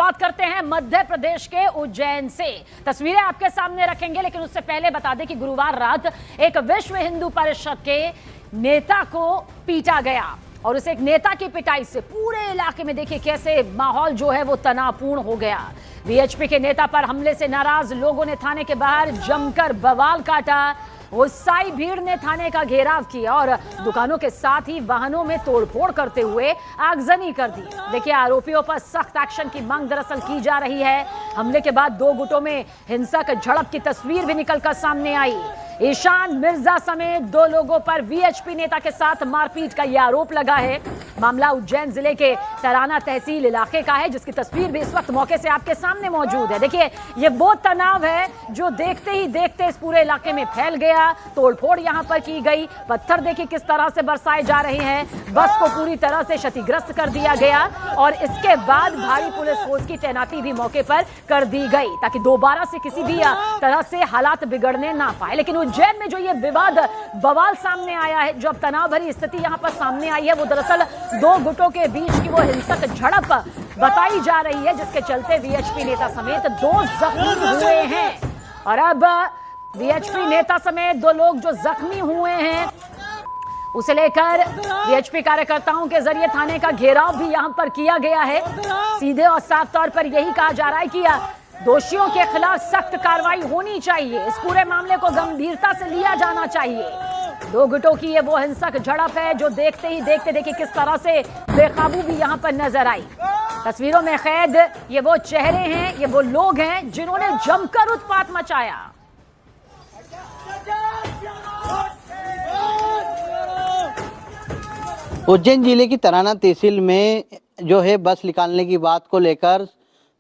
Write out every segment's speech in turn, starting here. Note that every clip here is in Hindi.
शुरुआत करते हैं मध्य प्रदेश के उज्जैन से। तस्वीरें आपके सामने रखेंगे, लेकिन उससे पहले बता दें कि गुरुवार रात एक विश्व हिंदू परिषद के नेता को पीटा गया और उस एक नेता की पिटाई से पूरे इलाके में देखिए कैसे माहौल जो है वो तनावपूर्ण हो गया। वीएचपी के नेता पर हमले से नाराज लोगों ने थाने के बाहर जमकर बवाल काटा। उत्साही भीड़ ने थाने का घेराव किया और दुकानों के साथ ही वाहनों में तोड़फोड़ करते हुए आगजनी कर दी। देखिए, आरोपियों पर सख्त एक्शन की मांग दरअसल की जा रही है। हमले के बाद दो गुटों में हिंसक झड़प की तस्वीर भी निकलकर सामने आई। ईशान मिर्जा समेत दो लोगों पर वीएचपी नेता के साथ मारपीट का यह आरोप लगा है। मामला उज्जैन जिले के तराना तहसील इलाके का है, जिसकी तस्वीर भी इस वक्त मौके से आपके सामने मौजूद है। देखिए, ये वो तनाव है जो देखते ही देखते इस पूरे इलाके में फैल गया। तोड़फोड़ यहां पर की गई, पत्थर देखिए किस तरह से बरसाए जा रहे हैं। बस को पूरी तरह से क्षतिग्रस्त कर दिया गया और इसके बाद भारी पुलिस फोर्स की तैनाती भी मौके पर कर दी गई ताकि दोबारा से किसी भी तरह से हालात बिगड़ने ना पाए। लेकिन उज्जैन में जो ये विवाद बवाल सामने आया है, जो अब तनाव भरी स्थिति यहां पर सामने आई है, वो दरअसल दो गुटों के बीच की वो हिंसक झड़प बताई जा रही है, जिसके चलते वीएचपी नेता समेत दो जख्मी हुए हैं। और अब वीएचपी नेता समेत दो लोग जो जख्मी हुए हैं, उसे लेकर वीएचपी कार्यकर्ताओं के जरिए थाने का घेराव भी यहां पर किया गया है। सीधे और साफ तौर पर यही कहा जा रहा है कि दोषियों के खिलाफ सख्त कार्रवाई होनी चाहिए। इस पूरे मामले को गंभीरता से लिया जाना चाहिए। दो गुटों की ये वो हिंसक झड़प है जो देखते ही देखते देखिए किस तरह से बेकाबू भी यहां पर नजर आई। तस्वीरों में कैद ये वो चेहरे हैं, ये वो लोग हैं जिन्होंने जमकर उत्पात मचाया। उज्जैन जिले की तराना तहसील में जो है बस निकालने की बात को लेकर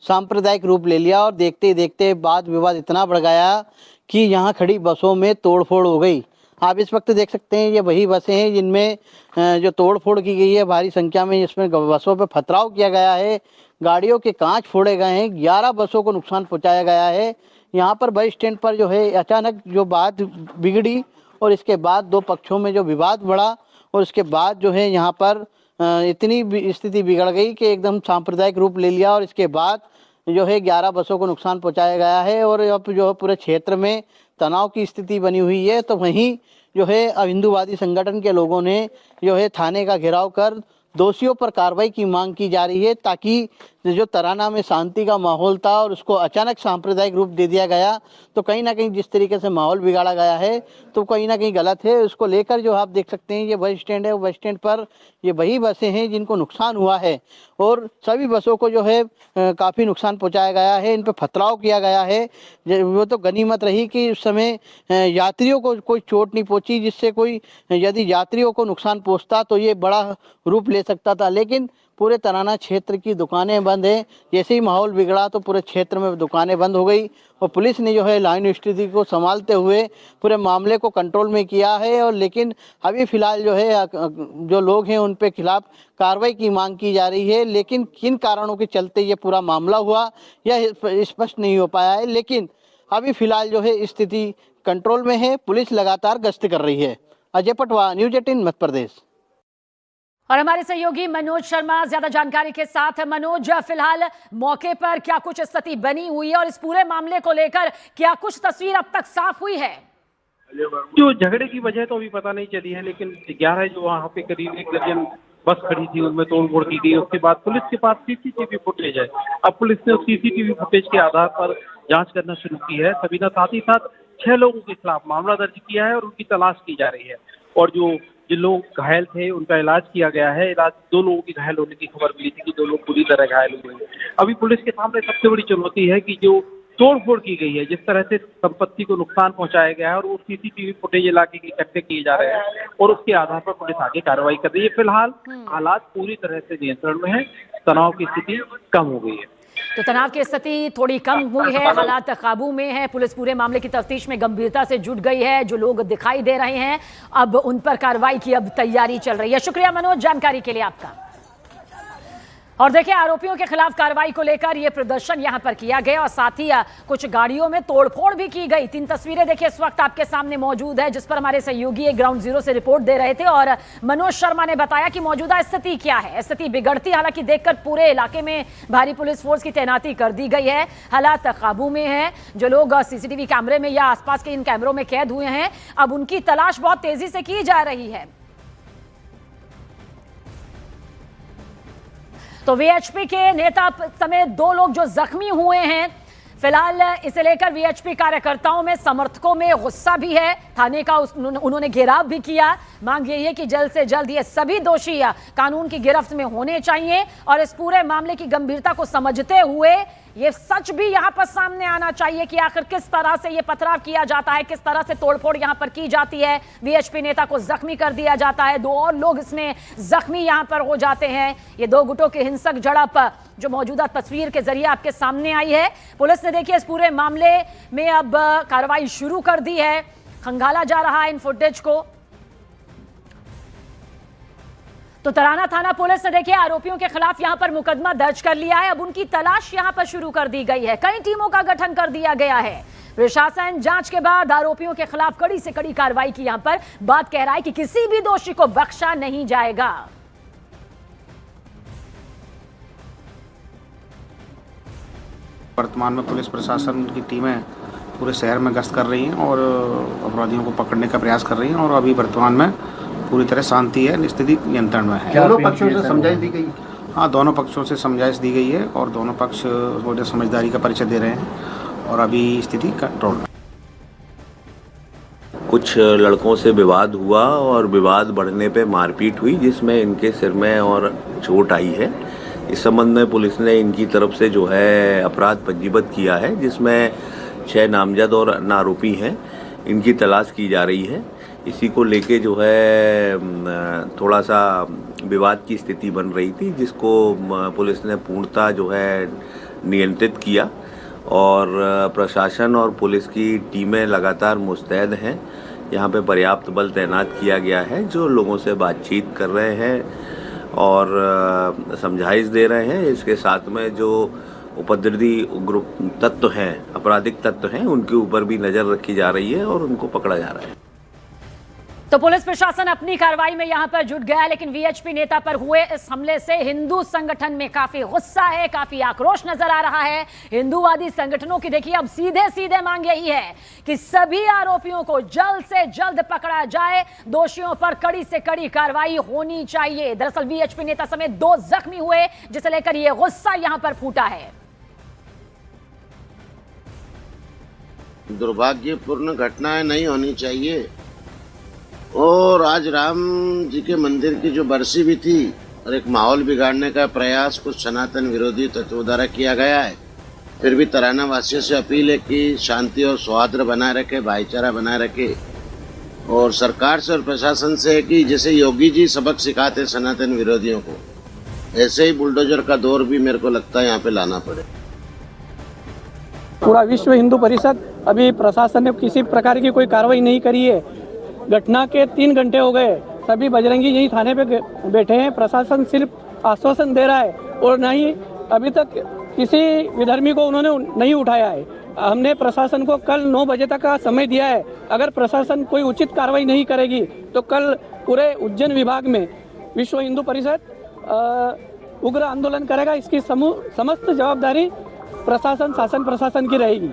सांप्रदायिक रूप ले लिया और देखते ही देखते वाद विवाद इतना बढ़ गया कि यहाँ खड़ी बसों में तोड़फोड़ हो गई। आप इस वक्त देख सकते हैं ये वही बसें हैं जिनमें जो तोड़फोड़ की गई है भारी संख्या में, जिसमें बसों पे पथराव किया गया है, गाड़ियों के कांच फोड़े गए हैं, 11 बसों को नुकसान पहुंचाया गया है। यहाँ पर बस स्टैंड पर जो है अचानक जो बात बिगड़ी और इसके बाद दो पक्षों में जो विवाद बढ़ा और इसके बाद जो है यहाँ पर इतनी स्थिति बिगड़ गई कि एकदम सांप्रदायिक रूप ले लिया और इसके बाद जो है 11 बसों को नुकसान पहुंचाया गया है और अब जो है पूरे क्षेत्र में तनाव की स्थिति बनी हुई है। तो वहीं जो है अब हिंदूवादी संगठन के लोगों ने जो है थाने का घेराव कर दोषियों पर कार्रवाई की मांग की जा रही है ताकि जो तराना में शांति का माहौल था और उसको अचानक सांप्रदायिक रूप दे दिया गया, तो कहीं ना कहीं जिस तरीके से माहौल बिगाड़ा गया है तो कहीं ना कहीं गलत है। उसको लेकर जो आप देख सकते हैं ये बस स्टैंड है, बस स्टैंड पर ये वही बसें हैं जिनको नुकसान हुआ है और सभी बसों को जो है काफ़ी नुकसान पहुंचाया गया है, इन पर पथराव किया गया है। वो तो गनीमत रही कि उस समय यात्रियों को कोई चोट नहीं पहुंची, जिससे कोई यदि यात्रियों को नुकसान पहुंचता तो ये बड़ा रूप ले सकता था। लेकिन पूरे तराना क्षेत्र की दुकानें बंद हैं। जैसे ही माहौल बिगड़ा तो पूरे क्षेत्र में दुकानें बंद हो गई और पुलिस ने जो है लाइन स्थिति को संभालते हुए पूरे मामले को कंट्रोल में किया है। और लेकिन अभी फिलहाल जो है जो लोग हैं उन पे खिलाफ कार्रवाई की मांग की जा रही है। लेकिन किन कारणों के चलते ये पूरा मामला हुआ यह स्पष्ट नहीं हो पाया है। लेकिन अभी फिलहाल जो है स्थिति कंट्रोल में है, पुलिस लगातार गश्त कर रही है। अजय पटवा, न्यूज़ 18 मध्य प्रदेश। और हमारे सहयोगी मनोज शर्मा ज्यादा जानकारी के साथ। मनोज, फिलहाल मौके पर क्या कुछ स्थिति बनी हुई है और इस पूरे मामले को लेकर क्या कुछ तस्वीर अब तक साफ हुई है? जो झगड़े की वजह तो अभी पता नहीं चली है, लेकिन 11 जो वहाँ पे करीब 1 दर्जन बस खड़ी थी उनमें तोड़फोड़ की गई। उसके बाद पुलिस के पास सीसीटीवी फुटेज है। अब पुलिस ने उस सीसीटीवी फुटेज के आधार पर जांच करना शुरू की है। सबीना साथ ही साथ 6 लोगों के खिलाफ मामला दर्ज किया है और उनकी तलाश की जा रही है। और जिन लोग घायल थे उनका इलाज किया गया है। 2 लोगों की घायल होने की खबर मिली थी कि 2 लोग पूरी तरह घायल हुए हैं। अभी पुलिस के सामने सबसे बड़ी चुनौती है कि जो तोड़फोड़ की गई है, जिस तरह से संपत्ति को नुकसान पहुंचाया गया है और वो सीसीटीवी फुटेज इलाके के इकट्ठे किए जा रहे हैं और उसके आधार पर पुलिस आगे कार्रवाई कर रही है। फिलहाल हालात पूरी तरह से नियंत्रण में है, तनाव की स्थिति कम हो गई है। तो तनाव की स्थिति थोड़ी कम हुई है, हालात काबू में है। पुलिस पूरे मामले की तफ्तीश में गंभीरता से जुट गई है। जो लोग दिखाई दे रहे हैं अब उन पर कार्रवाई की अब तैयारी चल रही है। शुक्रिया मनोज जानकारी के लिए आपका। और देखिए, आरोपियों के खिलाफ कार्रवाई को लेकर यह प्रदर्शन यहां पर किया गया और साथ ही कुछ गाड़ियों में तोड़फोड़ भी की गई। 3 तस्वीरें देखिए इस वक्त आपके सामने मौजूद है, जिस पर हमारे सहयोगी ग्राउंड जीरो से रिपोर्ट दे रहे थे और मनोज शर्मा ने बताया कि मौजूदा स्थिति क्या है। स्थिति बिगड़ती हालांकि देखकर पूरे इलाके में भारी पुलिस फोर्स की तैनाती कर दी गई है। हालात काबू में है। जो लोग सीसीटीवी कैमरे में या आसपास के इन कैमरों में कैद हुए हैं, अब उनकी तलाश बहुत तेजी से की जा रही है। तो वीएचपी के नेता समेत 2 लोग जो जख्मी हुए हैं, फिलहाल इसे लेकर वीएचपी कार्यकर्ताओं में, समर्थकों में गुस्सा भी है। थाने का उन्होंने घेराव भी किया। मांग यही है कि जल्द से जल्द ये सभी दोषी कानून की गिरफ्त में होने चाहिए और इस पूरे मामले की गंभीरता को समझते हुए ये सच भी यहां पर सामने आना चाहिए कि आखिर किस तरह से ये पथराव किया जाता है, किस तरह से तोड़फोड़ यहां पर की जाती है। वीएचपी नेता को जख्मी कर दिया जाता है, 2 और लोग इसमें जख्मी यहां पर हो जाते हैं। ये 2 गुटों की हिंसक झड़प जो मौजूदा तस्वीर के जरिए आपके सामने आई है। पुलिस ने देखिए इस पूरे मामले में अब कार्रवाई शुरू कर दी है। खंगाला जा रहा है इन फुटेज को। तो तराना थाना पुलिस ने देखिए आरोपियों के खिलाफ यहां पर मुकदमा दर्ज कर लिया है। अब उनकी तलाश यहां पर शुरू कर दी गई है। कई टीमों का गठन कर दिया गया है। प्रशासन जांच के बाद आरोपियों के खिलाफ कड़ी से कड़ी कार्रवाई की यहां पर बात कह रहा है कि किसी भी दोषी को बख्शा नहीं जाएगा। वर्तमान में पुलिस प्रशासन की टीमें पूरे शहर में गश्त कर रही हैं और अपराधियों को पकड़ने का प्रयास कर रही हैं और अभी वर्तमान में पूरी तरह शांति है, स्थिति नियंत्रण में है। दोनों पक्षों से समझाइश दी गई? हाँ, दोनों पक्षों से समझाइश दी गई है और दोनों पक्ष समझदारी का परिचय दे रहे हैं और अभी स्थिति कंट्रोल में। कुछ लड़कों से विवाद हुआ और विवाद बढ़ने पे मारपीट हुई, जिसमें इनके सिर में और चोट आई है। इस संबंध में पुलिस ने इनकी तरफ से जो है अपराध पंजीबद्ध किया है, जिसमें 6 नामजद और अन्य आरोपी हैं। इनकी तलाश की जा रही है। इसी को लेके जो है थोड़ा सा विवाद की स्थिति बन रही थी, जिसको पुलिस ने पूर्णतः जो है नियंत्रित किया और प्रशासन और पुलिस की टीमें लगातार मुस्तैद हैं। यहाँ पे पर्याप्त बल तैनात किया गया है, जो लोगों से बातचीत कर रहे हैं और समझाइश दे रहे हैं। इसके साथ में जो उपद्रवी ग्रुप तत्व हैं, आपराधिक तत्व हैं, उनके ऊपर भी नज़र रखी जा रही है और उनको पकड़ा जा रहा है। तो पुलिस प्रशासन अपनी कार्रवाई में यहां पर जुट गया है, लेकिन वीएचपी नेता पर हुए इस हमले से हिंदू संगठन में काफी गुस्सा है, काफी आक्रोश नजर आ रहा है। हिंदूवादी संगठनों की देखिए अब सीधे सीधे मांग यही है कि सभी आरोपियों को जल्द से जल्द पकड़ा जाए, दोषियों पर कड़ी से कड़ी कार्रवाई होनी चाहिए। दरअसल वीएचपी नेता समेत 2 जख्मी हुए, जिसे लेकर यह गुस्सा यहां पर फूटा है। दुर्भाग्यपूर्ण घटनाएं नहीं होनी चाहिए और आज राम जी के मंदिर की जो बरसी भी थी और एक माहौल बिगाड़ने का प्रयास कुछ सनातन विरोधी तत्वों द्वारा किया गया है। फिर भी तराना वासियों से अपील है कि शांति और सौहार्द बनाए रखे, भाईचारा बनाए रखे और सरकार से और प्रशासन से है कि जैसे योगी जी सबक सिखाते सनातन विरोधियों को, ऐसे ही बुलडोजर का दौर भी मेरे को लगता है यहाँ पे लाना पड़े। पूरा विश्व हिंदू परिषद अभी प्रशासन ने किसी प्रकार की कोई कार्रवाई नहीं करी है। घटना के 3 घंटे हो गए, सभी बजरंगी यही थाने पे बैठे हैं। प्रशासन सिर्फ आश्वासन दे रहा है और न ही अभी तक किसी विधर्मी को उन्होंने नहीं उठाया है। हमने प्रशासन को कल 9 बजे तक का समय दिया है। अगर प्रशासन कोई उचित कार्रवाई नहीं करेगी तो कल पूरे उज्जैन विभाग में विश्व हिंदू परिषद उग्र आंदोलन करेगा। इसकी समस्त जवाबदारी प्रशासन, शासन प्रशासन की रहेगी।